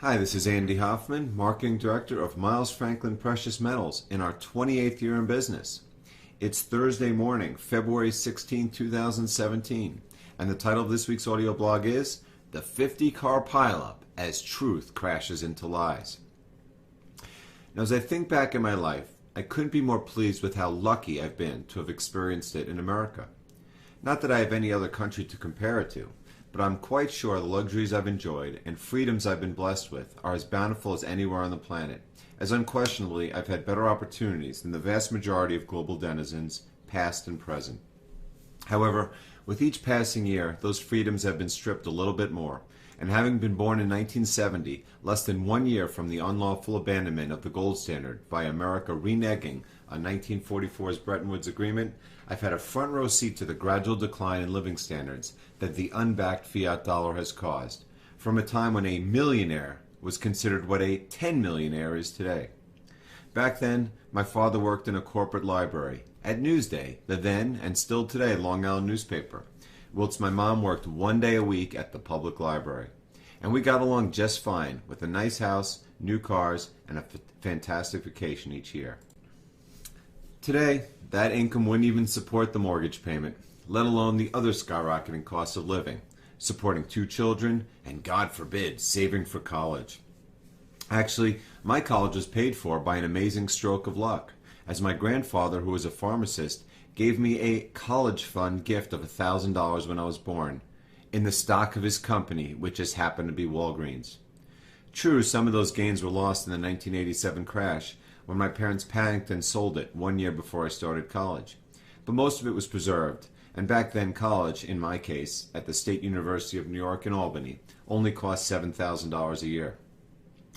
Hi, this is Andy Hoffman, Marketing Director of Miles Franklin Precious Metals in our 28th year in business. It's Thursday morning, February 16, 2017, and the title of this week's audio blog is The 50-Car Pileup as Truth Crashes into Lies. Now, as I think back in my life, I couldn't be more pleased with how lucky I've been to have experienced it in America. Not that I have any other country to compare it to, but I'm quite sure the luxuries I've enjoyed and freedoms I've been blessed with are as bountiful as anywhere on the planet, as unquestionably I've had better opportunities than the vast majority of global denizens, past and present. However, with each passing year, those freedoms have been stripped a little bit more, and having been born in 1970, less than 1 year from the unlawful abandonment of the gold standard by America reneging on 1944's Bretton Woods Agreement, I've had a front row seat to the gradual decline in living standards that the unbacked fiat dollar has caused, from a time when a millionaire was considered what a 10 millionaire is today. Back then, my father worked in a corporate library at Newsday, the then and still today Long Island newspaper, whilst my mom worked 1 day a week at the public library. And we got along just fine with a nice house, new cars, and a fantastic vacation each year. Today, that income wouldn't even support the mortgage payment, let alone the other skyrocketing costs of living, supporting 2 children, and God forbid, saving for college. Actually, my college was paid for by an amazing stroke of luck, as my grandfather, who was a pharmacist, gave me a college fund gift of $1,000 when I was born, in the stock of his company, which just happened to be Walgreens. True, some of those gains were lost in the 1987 crash, when my parents panicked and sold it 1 year before I started college. But most of it was preserved, and back then college, in my case, at the State University of New York in Albany, only cost $7,000 a year.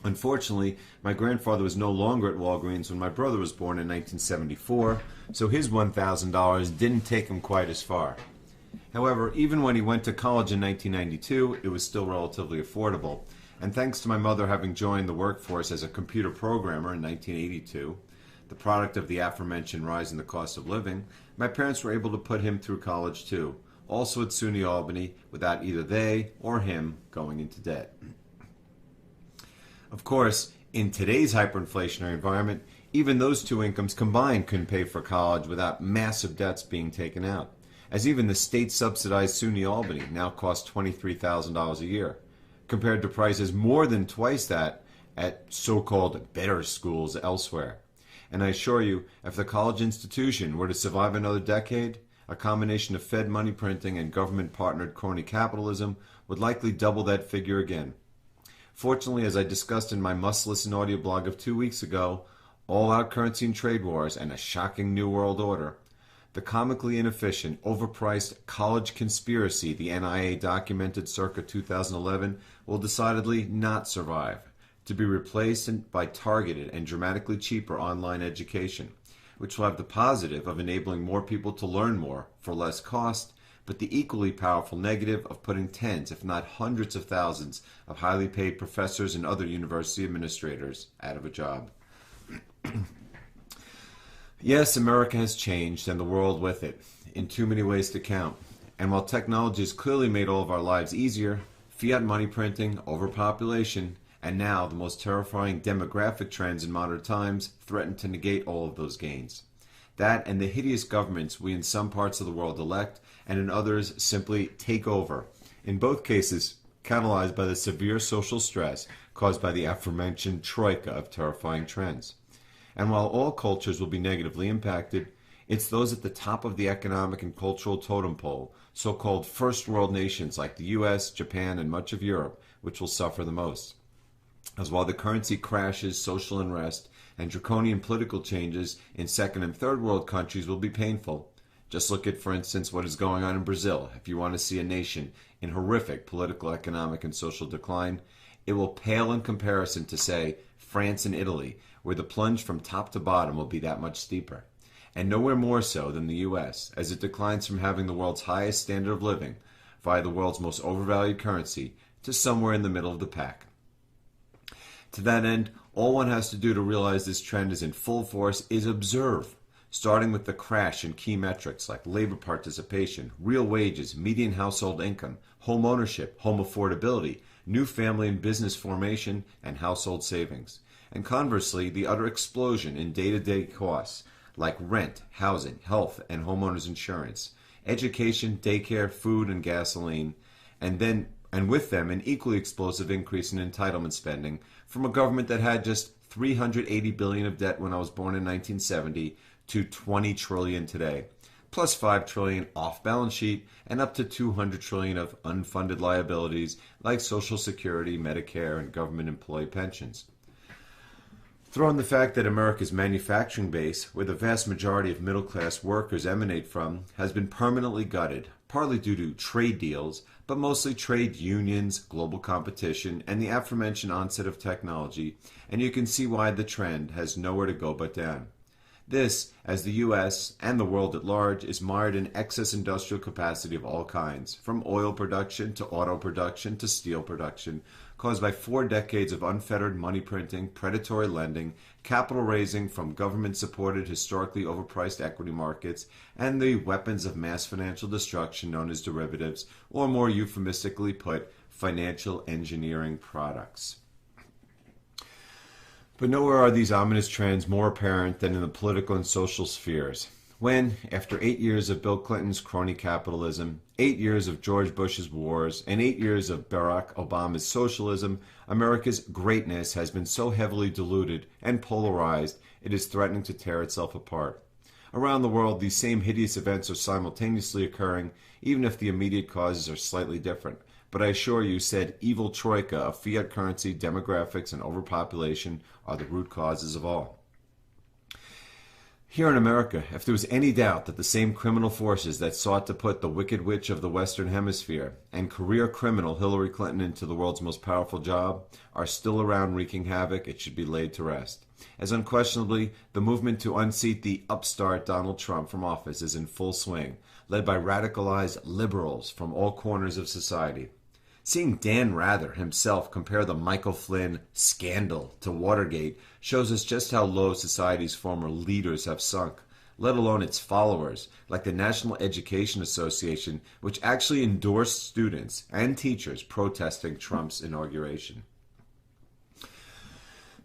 Unfortunately, my grandfather was no longer at Walgreens when my brother was born in 1974, so his $1,000 didn't take him quite as far. However, even when he went to college in 1992, it was still relatively affordable, and thanks to my mother having joined the workforce as a computer programmer in 1982, the product of the aforementioned rise in the cost of living, my parents were able to put him through college too, also at SUNY Albany, without either they or him going into debt. Of course, in today's hyperinflationary environment, even those 2 incomes combined couldn't pay for college without massive debts being taken out, as even the state-subsidized SUNY Albany now costs $23,000 a year, compared to prices more than twice that at so-called better schools elsewhere. And I assure you, if the college institution were to survive another decade, a combination of Fed money printing and government-partnered crony capitalism would likely double that figure again. Fortunately, as I discussed in my must-listen audio blog of 2 weeks ago, all-out currency and trade wars and a shocking new world order, the comically inefficient, overpriced college conspiracy the NIA documented circa 2011 will decidedly not survive, to be replaced by targeted and dramatically cheaper online education, which will have the positive of enabling more people to learn more for less cost, but the equally powerful negative of putting tens, if not hundreds of thousands of highly paid professors and other university administrators out of a job. Yes, America has changed, and the world with it, in too many ways to count. And while technology has clearly made all of our lives easier, fiat money printing, overpopulation, and now the most terrifying demographic trends in modern times threaten to negate all of those gains. That and the hideous governments we in some parts of the world elect, and in others simply take over, in both cases catalyzed by the severe social stress caused by the aforementioned troika of terrifying trends. And while all cultures will be negatively impacted, it's those at the top of the economic and cultural totem pole, so-called first world nations like the US, Japan, and much of Europe, which will suffer the most. As while the currency crashes, social unrest, and draconian political changes in second and third world countries will be painful. Just look at, for instance, what is going on in Brazil. If you want to see a nation in horrific political, economic, and social decline, it will pale in comparison to, say, France and Italy, where the plunge from top to bottom will be that much steeper. And nowhere more so than the U.S., as it declines from having the world's highest standard of living, via the world's most overvalued currency, to somewhere in the middle of the pack. To that end, all one has to do to realize this trend is in full force is observe, starting with the crash in key metrics like labor participation, real wages, median household income, home ownership, home affordability, new family and business formation, and household savings. And conversely, the utter explosion in day-to-day costs like rent, housing, health, and homeowners insurance, education, daycare, food, and gasoline, and with them an equally explosive increase in entitlement spending from a government that had just $380 billion of debt when I was born in 1970 to $20 trillion today, plus $5 trillion off balance sheet and up to $200 trillion of unfunded liabilities like Social Security, Medicare, and government employee pensions. Throw in the fact that America's manufacturing base, where the vast majority of middle-class workers emanate from, has been permanently gutted, partly due to trade deals, but mostly trade unions, global competition, and the aforementioned onset of technology, and you can see why the trend has nowhere to go but down. This, as the U.S. and the world at large, is mired in excess industrial capacity of all kinds, from oil production to auto production to steel production, caused by 4 decades of unfettered money printing, predatory lending, capital raising from government-supported, historically overpriced equity markets, and the weapons of mass financial destruction known as derivatives, or more euphemistically put, financial engineering products. But nowhere are these ominous trends more apparent than in the political and social spheres, when, after 8 years of Bill Clinton's crony capitalism, 8 years of George Bush's wars, and 8 years of Barack Obama's socialism, America's greatness has been so heavily diluted and polarized it is threatening to tear itself apart. Around the world, these same hideous events are simultaneously occurring, even if the immediate causes are slightly different. But I assure you, said evil troika of fiat currency, demographics, and overpopulation are the root causes of all. Here in America, if there was any doubt that the same criminal forces that sought to put the Wicked Witch of the Western Hemisphere and career criminal Hillary Clinton into the world's most powerful job are still around wreaking havoc, it should be laid to rest. As unquestionably, the movement to unseat the upstart Donald Trump from office is in full swing, led by radicalized liberals from all corners of society. Seeing Dan Rather himself compare the Michael Flynn scandal to Watergate shows us just how low society's former leaders have sunk, let alone its followers, like the National Education Association, which actually endorsed students and teachers protesting Trump's inauguration.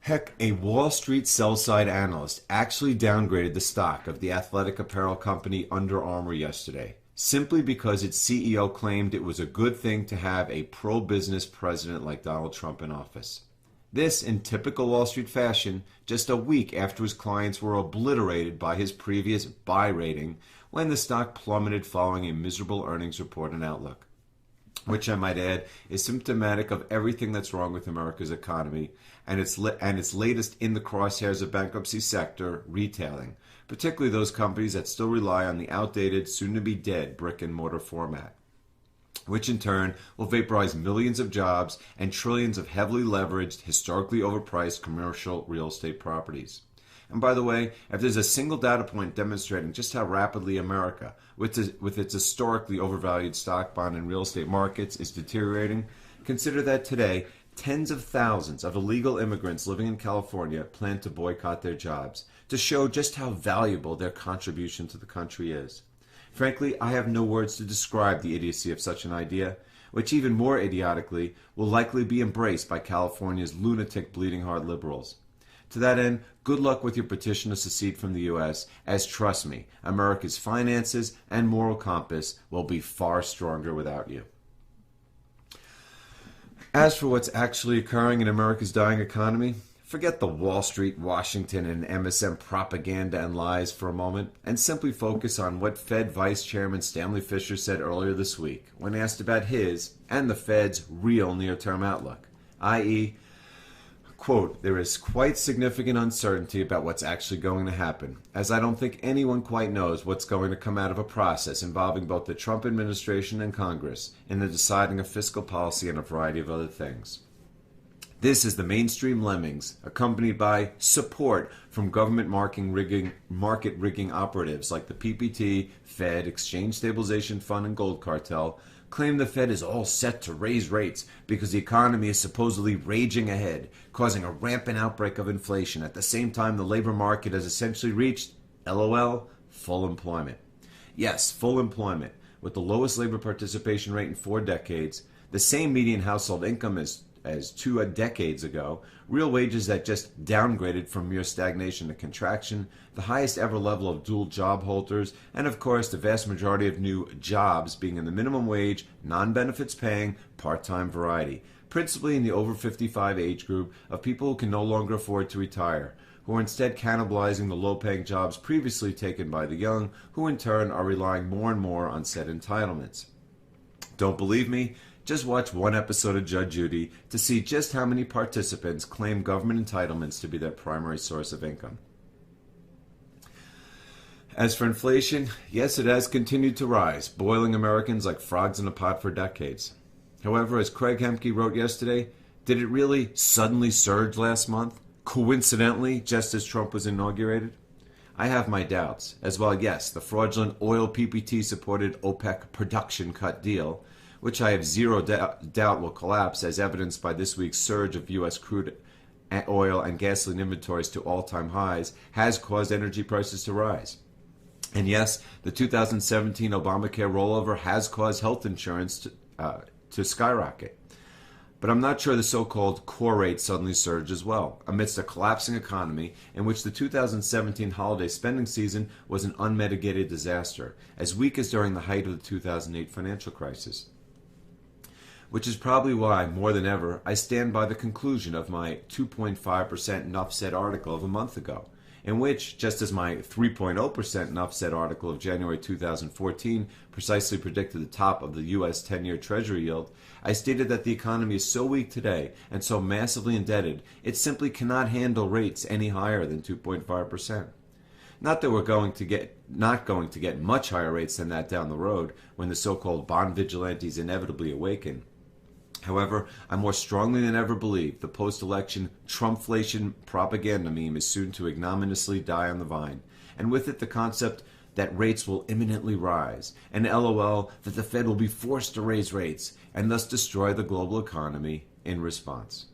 Heck, a Wall Street sell-side analyst actually downgraded the stock of the athletic apparel company Under Armour yesterday, simply because its CEO claimed it was a good thing to have a pro-business president like Donald Trump in office. This, in typical Wall Street fashion, just a week after his clients were obliterated by his previous buy rating when the stock plummeted following a miserable earnings report and outlook, which I might add is symptomatic of everything that's wrong with America's economy and its latest in the crosshairs of bankruptcy sector, retailing, particularly those companies that still rely on the outdated, soon-to-be-dead brick-and-mortar format, which in turn will vaporize millions of jobs and trillions of heavily leveraged, historically overpriced commercial real estate properties. And by the way, if there's a single data point demonstrating just how rapidly America, with its historically overvalued stock, bond, and real estate markets, is deteriorating, consider that today, tens of thousands of illegal immigrants living in California plan to boycott their jobs, to show just how valuable their contribution to the country is. Frankly, I have no words to describe the idiocy of such an idea, which even more idiotically will likely be embraced by California's lunatic bleeding heart liberals. To that end, good luck with your petition to secede from the U.S., as trust me, America's finances and moral compass will be far stronger without you. As for what's actually occurring in America's dying economy, forget the Wall Street, Washington, and MSM propaganda and lies for a moment, and simply focus on what Fed Vice Chairman Stanley Fischer said earlier this week when asked about his and the Fed's real near-term outlook, i.e., quote, "There is quite significant uncertainty about what's actually going to happen, as I don't think anyone quite knows what's going to come out of a process involving both the Trump administration and Congress in the deciding of fiscal policy and a variety of other things." This is the mainstream lemmings, accompanied by support from government market rigging operatives like the PPT, Fed, Exchange Stabilization Fund, and Gold Cartel, claim the Fed is all set to raise rates because the economy is supposedly raging ahead, causing a rampant outbreak of inflation at the same time the labor market has essentially reached, LOL, full employment. Yes, full employment, with the lowest labor participation rate in 4 decades, the same median household income as 2 decades ago, real wages that just downgraded from mere stagnation to contraction, the highest ever level of dual job holders, and of course the vast majority of new jobs being in the minimum wage, non-benefits paying, part-time variety, principally in the over 55 age group of people who can no longer afford to retire, who are instead cannibalizing the low-paying jobs previously taken by the young, who in turn are relying more and more on said entitlements. Don't believe me? Just watch one episode of Judge Judy to see just how many participants claim government entitlements to be their primary source of income. As for inflation, yes, it has continued to rise, boiling Americans like frogs in a pot for decades. However, as Craig Hemke wrote yesterday, did it really suddenly surge last month, coincidentally, just as Trump was inaugurated? I have my doubts. As well, yes, the fraudulent oil PPT-supported OPEC production cut deal, which I have zero doubt will collapse as evidenced by this week's surge of U.S. crude oil and gasoline inventories to all-time highs, has caused energy prices to rise. And yes, the 2017 Obamacare rollover has caused health insurance to skyrocket. But I'm not sure the so-called core rate suddenly surged as well, amidst a collapsing economy in which the 2017 holiday spending season was an unmitigated disaster, as weak as during the height of the 2008 financial crisis. Which is probably why, more than ever, I stand by the conclusion of my 2.5% Enough Said article of a month ago, in which, just as my 3.0% Enough Said article of January 2014 precisely predicted the top of the U.S. 10-year Treasury yield, I stated that the economy is so weak today and so massively indebted, it simply cannot handle rates any higher than 2.5%. Not that we're not going to get much higher rates than that down the road when the so-called bond vigilantes inevitably awaken. However, I more strongly than ever believe the post-election Trumpflation propaganda meme is soon to ignominiously die on the vine, and with it the concept that rates will imminently rise, and LOL that the Fed will be forced to raise rates and thus destroy the global economy in response.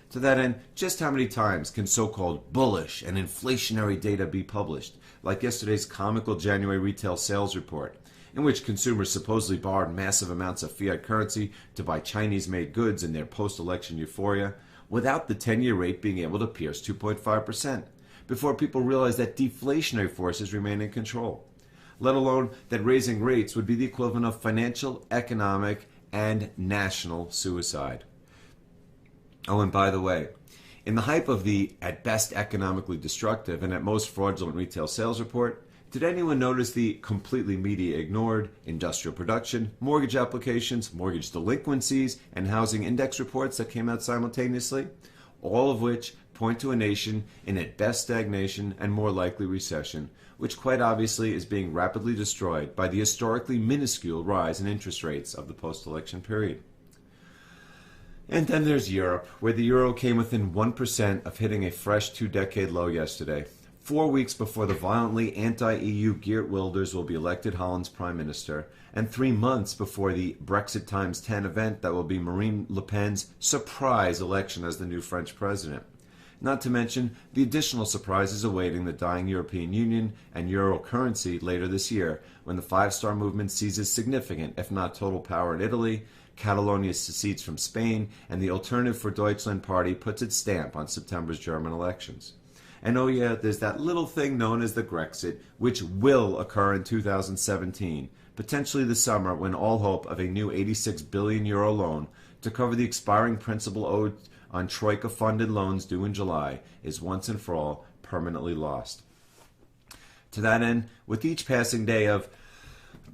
To that end, just how many times can so-called bullish and inflationary data be published, like yesterday's comical January retail sales report, in which consumers supposedly borrowed massive amounts of fiat currency to buy Chinese-made goods in their post-election euphoria, without the 10-year rate being able to pierce 2.5%, before people realized that deflationary forces remain in control, let alone that raising rates would be the equivalent of financial, economic, and national suicide. Oh, and by the way, in the hype of the at best economically destructive and at most fraudulent retail sales report, did anyone notice the completely media ignored industrial production, mortgage applications, mortgage delinquencies, and housing index reports that came out simultaneously? All of which point to a nation in at best stagnation and more likely recession, which quite obviously is being rapidly destroyed by the historically minuscule rise in interest rates of the post-election period. And then there's Europe, where the euro came within 1% of hitting a fresh 2-decade low yesterday, 4 weeks before the violently anti-EU Geert Wilders will be elected Holland's Prime Minister, and 3 months before the Brexit times 10 event that will be Marine Le Pen's surprise election as the new French president. Not to mention the additional surprises awaiting the dying European Union and euro currency later this year, when the Five-Star Movement seizes significant, if not total power in Italy, Catalonia secedes from Spain, and the Alternative for Deutschland party puts its stamp on September's German elections. And oh yeah, there's that little thing known as the Grexit, which will occur in 2017, potentially this summer, when all hope of a new €86 billion loan to cover the expiring principal owed on Troika-funded loans due in July is once and for all permanently lost. To that end, with each passing day of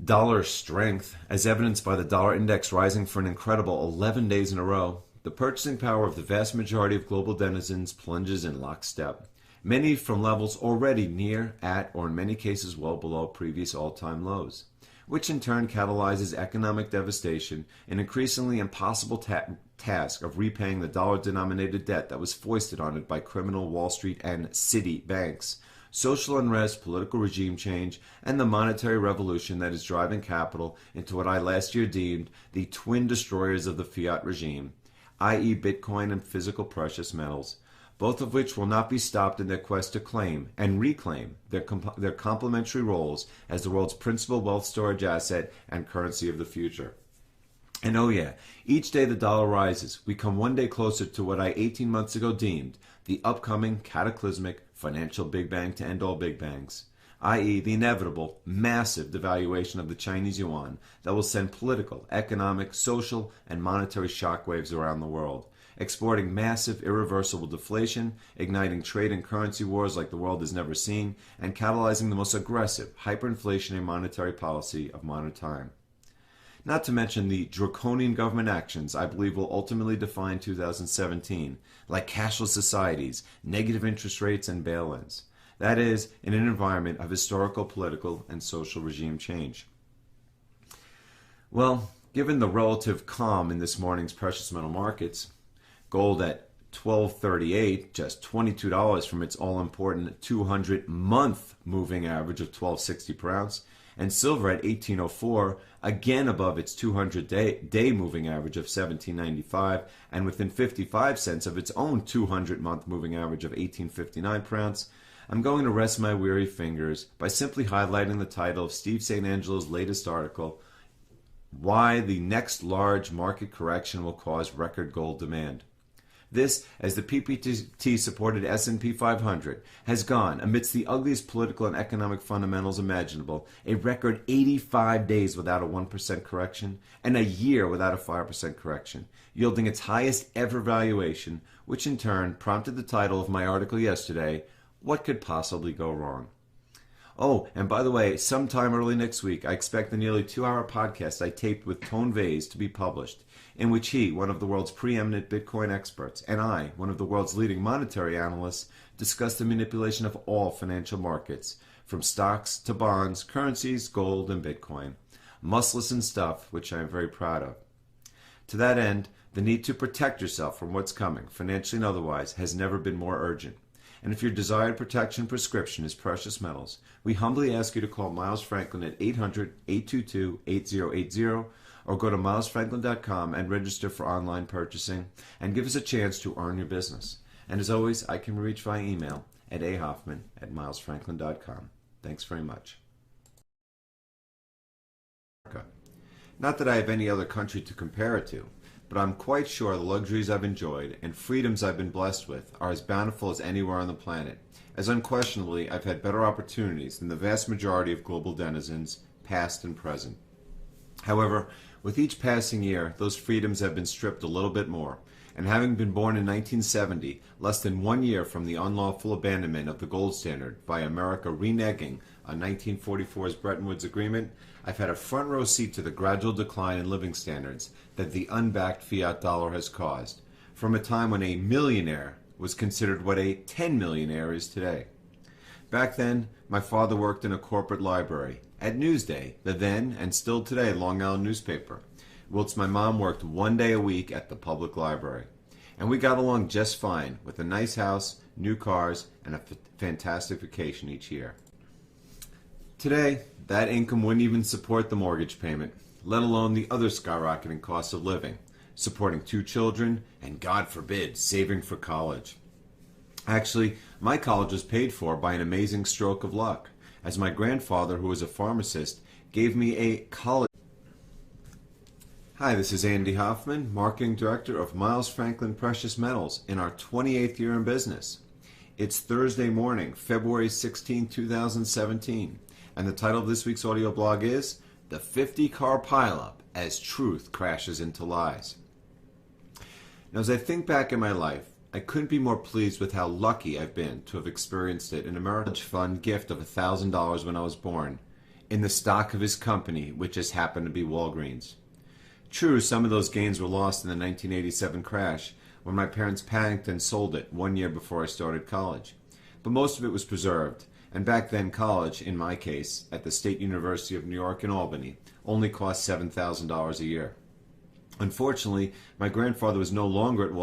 dollar strength, as evidenced by the dollar index rising for an incredible 11 days in a row, the purchasing power of the vast majority of global denizens plunges in lockstep, many from levels already near, at, or in many cases well below previous all-time lows, which in turn catalyzes economic devastation, an increasingly impossible task of repaying the dollar-denominated debt that was foisted on it by criminal Wall Street and Citi banks, social unrest, political regime change, and the monetary revolution that is driving capital into what I last year deemed the twin destroyers of the fiat regime, i.e. Bitcoin and physical precious metals, both of which will not be stopped in their quest to claim and reclaim their complementary roles as the world's principal wealth storage asset and currency of the future. And oh yeah, each day the dollar rises, we come one day closer to what I 18 months ago deemed the upcoming cataclysmic financial Big Bang to end all Big Bangs, i.e. the inevitable, massive devaluation of the Chinese yuan that will send political, economic, social, and monetary shockwaves around the world, exporting massive, irreversible deflation, igniting trade and currency wars like the world has never seen, and catalyzing the most aggressive, hyperinflationary monetary policy of modern time. Not to mention the draconian government actions I believe will ultimately define 2017, like cashless societies, negative interest rates, and bail-ins. That is, in an environment of historical, political, and social regime change. Well, given the relative calm in this morning's precious metal markets, gold at $12.38, just $22 from its all-important 200-month moving average of $12.60 per ounce, and silver at $18.04, again above its 200-day moving average of $17.95, and within 55 cents of its own 200-month moving average of $18.59 per ounce, I'm going to rest my weary fingers by simply highlighting the title of Steve St. Angelo's latest article, Why the Next Large Market Correction Will Cause Record Gold Demand. This, as the PPT-supported S&P 500 has gone, amidst the ugliest political and economic fundamentals imaginable, a record 85 days without a 1% correction and a year without a 5% correction, yielding its highest ever valuation, which in turn prompted the title of my article yesterday, What Could Possibly Go Wrong? Oh, and by the way, sometime early next week, I expect the nearly 2-hour podcast I taped with Tone Vase to be published, in which he, one of the world's preeminent Bitcoin experts, and I, one of the world's leading monetary analysts, discuss the manipulation of all financial markets, from stocks to bonds, currencies, gold, and Bitcoin. Muscless and stuff, which I am very proud of. To that end, the need to protect yourself from what's coming, financially and otherwise, has never been more urgent. And if your desired protection prescription is precious metals, we humbly ask you to call Miles Franklin at 800-822-8080 or go to milesfranklin.com and register for online purchasing and give us a chance to earn your business. And as always, I can be reached via email at ahoffman@milesfranklin.com. Thanks very much. Not that I have any other country to compare it to, but I'm quite sure the luxuries I've enjoyed and freedoms I've been blessed with are as bountiful as anywhere on the planet, as unquestionably I've had better opportunities than the vast majority of global denizens, past and present. However, with each passing year, those freedoms have been stripped a little bit more, and having been born in 1970, less than 1 year from the unlawful abandonment of the gold standard by America reneging on 1944's Bretton Woods Agreement, I've had a front row seat to the gradual decline in living standards that the unbacked fiat dollar has caused, from a time when a millionaire was considered what a 10-millionaire is today. Back then, my father worked in a corporate library, at Newsday, the then and still today Long Island newspaper, whilst my mom worked 1 day a week at the public library. And we got along just fine, with a nice house, new cars, and a fantastic vacation each year. Today, that income wouldn't even support the mortgage payment, let alone the other skyrocketing costs of living, supporting 2 children, and God forbid, saving for college. Actually, my college was paid for by an amazing stroke of luck, as my grandfather, who was a pharmacist, gave me a college. Hi, this is Andy Hoffman, Marketing Director of Miles Franklin Precious Metals in our 28th year in business. It's Thursday morning, February 16, 2017. And the title of this week's audio blog is The 50-Car Pileup as Truth Crashes into Lies. Now, as I think back in my life, I couldn't be more pleased with how lucky I've been to have experienced it in America's fund gift of $1,000 when I was born, in the stock of his company, which just happened to be Walgreens. True, some of those gains were lost in the 1987 crash, when my parents panicked and sold it 1 year before I started college. But most of it was preserved. And back then, college, in my case, at the State University of New York in Albany, only cost $7,000 a year. Unfortunately, my grandfather was no longer at Walgreens.